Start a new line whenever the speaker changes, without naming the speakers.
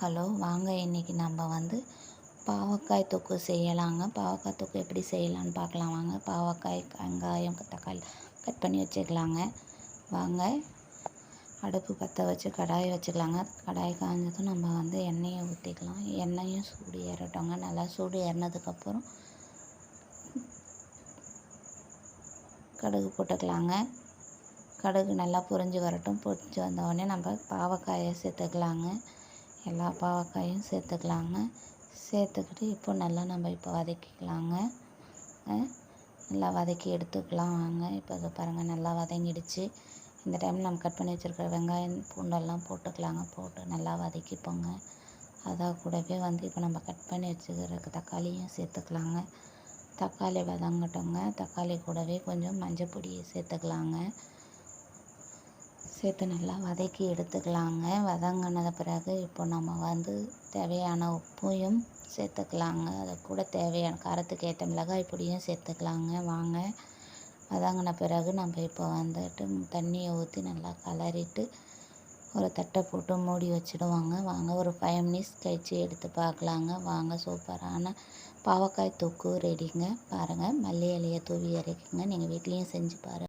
Hello வாங்க, இன்றைக்கி நம்ம பாவக்காய் தொக்கு செய்யலாங்க. பாவக்காய் தொக்கு எப்படி செய்யலான்னு பார்க்கலாம் வாங்க. பாவக்காய், வெங்காயம், தக்காளி கட் பண்ணி வச்சுக்கலாங்க. வாங்க, அடுப்பு பற்ற வச்சு கடாயை வச்சுக்கலாங்க. கடாய் காய்ஞ்சதும் நம்ம எண்ணெயை ஊற்றிக்கலாம். எண்ணெயும் சூடு ஏறட்டோங்க. நல்லா சூடு ஏறினதுக்கப்புறம் கடுகு போட்டுக்கலாங்க. கடுகு நல்லா பொரிஞ்சு வரட்டும். பொரிஞ்சு வந்தோடனே நம்ம பாவக்காயை சேர்த்துக்கலாங்க. எல்லா பாவக்காயும் சேர்த்துக்கலாங்க. சேர்த்துக்கிட்டு நம்ம வதக்கிக்கலாங்க. நல்லா வதக்கி எடுத்துக்கலாம் வாங்க. இப்போ அதை பாருங்கள், நல்லா வதங்கிடுச்சு. இந்த டைம் நம்ம கட் பண்ணி வச்சுருக்கிற வெங்காயம், பூண்டெல்லாம் போட்டுக்கலாங்க. போட்டு நல்லா வதக்கிப்போங்க. அதான் கூடவே இப்போ நம்ம கட் பண்ணி வச்சுக்கிற தக்காளியும் சேர்த்துக்கலாங்க. தக்காளி வதங்கட்டோங்க. தக்காளி கூடவே கொஞ்சம் மஞ்சள் பொடியை சேர்த்துக்கலாங்க. சேர்த்து நல்லா வதக்கி எடுத்துக்கலாங்க. வதங்கினத பிறகு இப்போ நம்ம தேவையான உப்பையும் சேர்த்துக்கலாங்க. அது கூட தேவையான காரத்துக்கு ஏற்ற மிளகாய் பொடியும் சேர்த்துக்கலாங்க. வாங்க, வதங்கின பிறகு நம்ம இப்போ தண்ணியை ஊற்றி நல்லா கலரிட்டு ஒரு தட்டை போட்டு மூடி வச்சுடுவாங்க. வாங்க, ஒரு 5 மினிட்ஸ் கழித்து எடுத்து பார்க்கலாங்க. வாங்க, சூப்பரான பாவக்காய் தொக்கு ரெடிங்க. பாருங்கள், மல்லி இலையை தூவி இறக்கிங்க. நீங்கள் வீட்லேயும் செஞ்சு பாருங்கள்.